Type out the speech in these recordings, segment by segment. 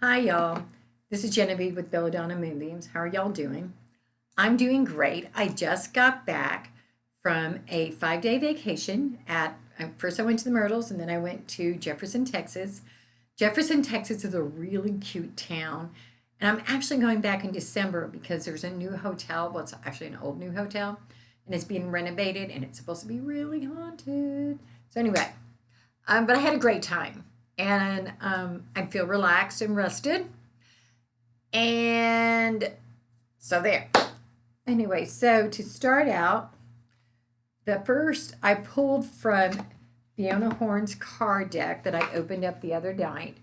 Hi, y'all. This is Genevieve with Belladonna Moonbeams. How are y'all doing? I'm doing great. I just got back from a 5-day vacation at first I went to the Myrtles and then I went to Jefferson, Texas. Jefferson, Texas is a really cute town. And I'm actually going back in December because there's a new hotel. Well, it's actually an old new hotel and it's being renovated and it's supposed to be really haunted. So, anyway, but I had a great time and I feel relaxed and rested. And so there. Anyway, so to start out, the first I pulled from Fiona Horn's card deck that I opened up the other night.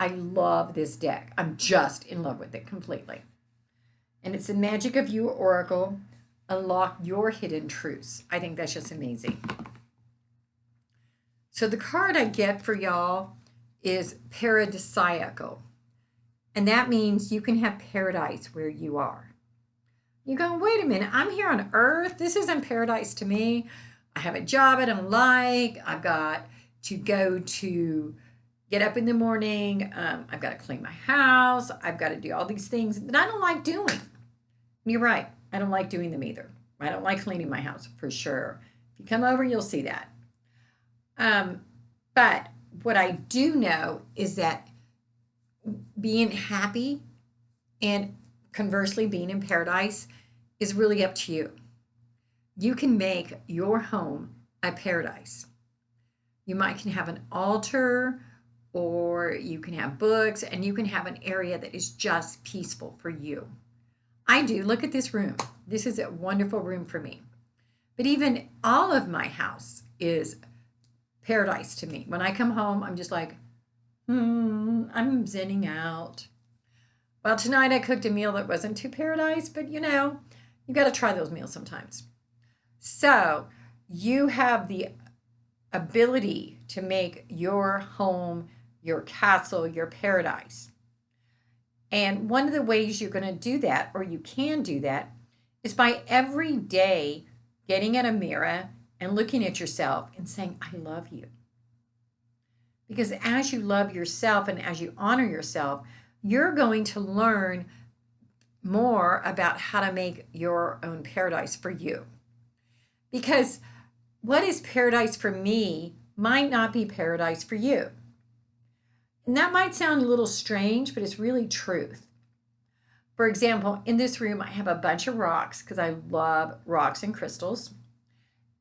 I love this deck. I'm just in love with it completely. And it's the Magic of You Oracle. Unlock your hidden truths. I think that's just amazing. So the card I get for y'all is paradisiacal. And that means you can have paradise where you are. You go, wait a minute, I'm here on earth. This isn't paradise to me. I have a job I don't like. I've got to get up in the morning. I've got to clean my house. I've got to do all these things that I don't like doing. And you're right. I don't like doing them either. I don't like cleaning my house for sure. If you come over, you'll see that. But what I do know is that being happy and conversely being in paradise is really up to you. You can make your home a paradise. You might can have an altar or you can have books and you can have an area that is just peaceful for you. I do. Look at this room. This is a wonderful room for me. But even all of my house is paradise to me. When I come home, I'm just like, I'm zenning out. Well, tonight I cooked a meal that wasn't too paradise, but you got to try those meals sometimes. So you have the ability to make your home, your castle, your paradise. And one of the ways you're going to do that, or you can do that, is by every day getting at a mirror and looking at yourself and saying, I love you. Because as you love yourself and as you honor yourself, you're going to learn more about how to make your own paradise for you. Because what is paradise for me might not be paradise for you. And that might sound a little strange, but it's really truth. For example, in this room, I have a bunch of rocks because I love rocks and crystals.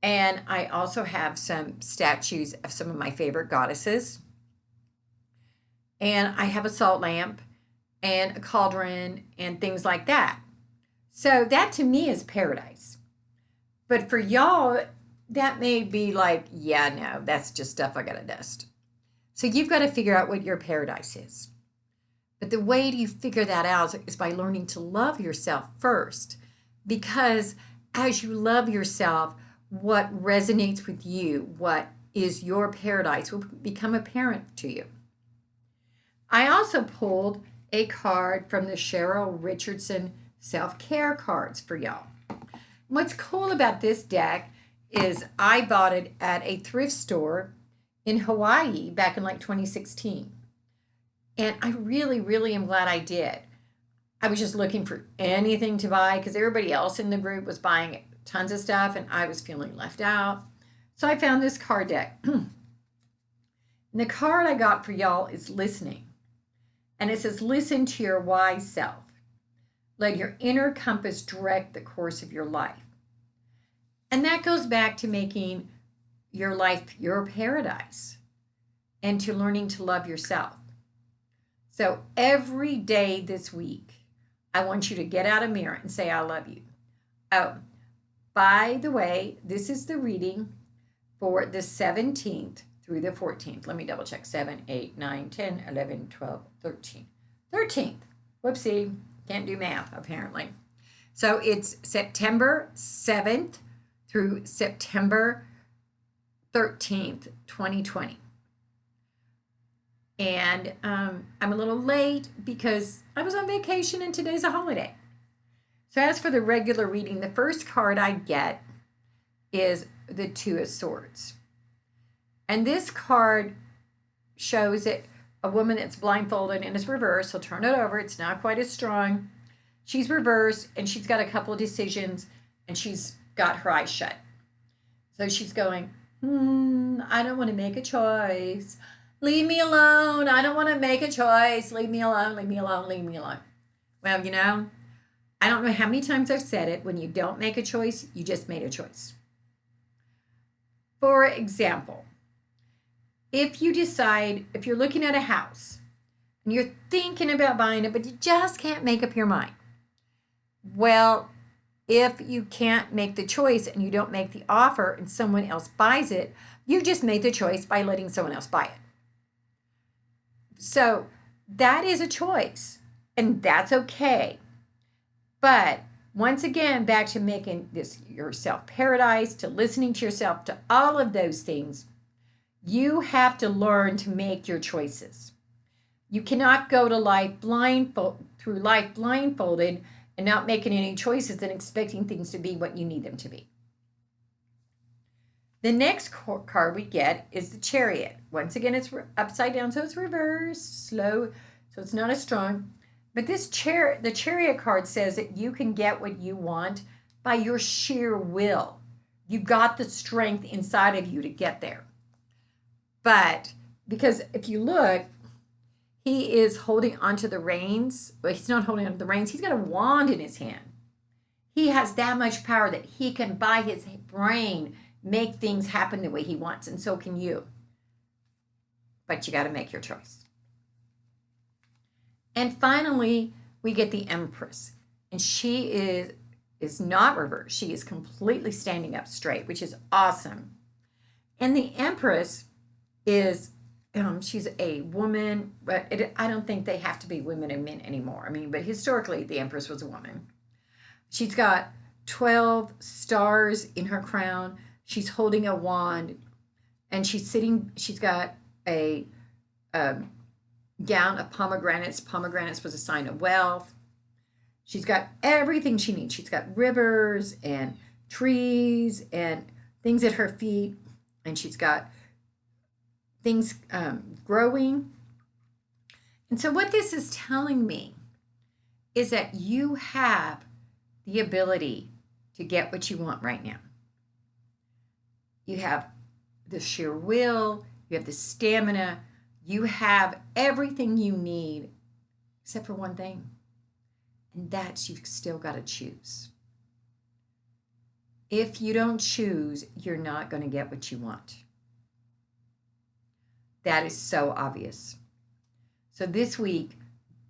And I also have some statues of some of my favorite goddesses. And I have a salt lamp and a cauldron and things like that. So that to me is paradise. But for y'all, that may be like, yeah, no, that's just stuff I got to dust. So you've got to figure out what your paradise is. But the way you figure that out is by learning to love yourself first. Because as you love yourself, what resonates with you, what is your paradise, will become apparent to you. I also pulled a card from the Cheryl Richardson self-care cards for y'all. What's cool about this deck is I bought it at a thrift store in Hawaii back in like 2016. And I really, really am glad I did. I was just looking for anything to buy because everybody else in the group was buying tons of stuff and I was feeling left out. So I found this card deck. And the card I got for y'all is listening. And it says, listen to your wise self. Let your inner compass direct the course of your life. And that goes back to making your life your paradise and to learning to love yourself. So every day this week, I want you to get out a mirror and say, I love you. Oh, by the way, this is the reading for the 17th through the 14th. Let me double check. 7, 8, 9, 10, 11, 12, 13. 13th. Whoopsie. Can't do math, apparently. So it's September 7th through September 13th, 2020. And I'm a little late because I was on vacation and today's a holiday. So as for the regular reading, the first card I get is the Two of Swords. And this card shows that a woman that's blindfolded and it's reversed. So turn it over. It's not quite as strong. She's reversed and she's got a couple of decisions and she's got her eyes shut. So she's going, I don't want to make a choice. Leave me alone. I don't want to make a choice. Leave me alone. Leave me alone. Leave me alone. Well, you know, I don't know how many times I've said it. When you don't make a choice, you just made a choice. For example, if you decide, if you're looking at a house and you're thinking about buying it, but you just can't make up your mind. Well, if you can't make the choice and you don't make the offer and someone else buys it, you just made the choice by letting someone else buy it. So that is a choice, and that's okay. But once again, back to making this yourself paradise, to listening to yourself, to all of those things, you have to learn to make your choices. You cannot go to life through life blindfolded and not making any choices and expecting things to be what you need them to be. The next card we get is the Chariot. Once again, it's upside down, so it's reversed, slow, so it's not as strong. But the Chariot card says that you can get what you want by your sheer will. You got the strength inside of you to get there. But because if you look, he is holding onto the reins. Well, he's not holding onto the reins. He's got a wand in his hand. He has that much power that he can, by his brain, make things happen the way he wants, and so can you. But you got to make your choice. And finally, we get the Empress. And she is not reversed. She is completely standing up straight, which is awesome. And the Empress is, she's a woman, but I don't think they have to be women and men anymore. I mean, but historically, the Empress was a woman. She's got 12 stars in her crown. She's holding a wand, and she's got a gown of pomegranates. Pomegranates was a sign of wealth. She's got everything she needs. She's got rivers and trees and things at her feet, and she's got things growing. And so what this is telling me is that you have the ability to get what you want right now. You have the sheer will, you have the stamina, you have everything you need except for one thing, and that's you've still got to choose. If you don't choose, you're not going to get what you want. That is so obvious. So this week,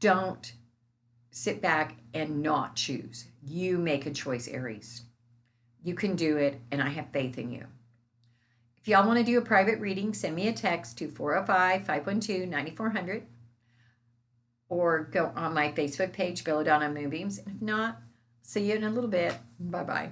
don't sit back and not choose. You make a choice, Aries. You can do it, and I have faith in you. If y'all want to do a private reading, send me a text to 405-512-9400 or go on my Facebook page, Belladonna Moonbeams. And if not, see you in a little bit. Bye-bye.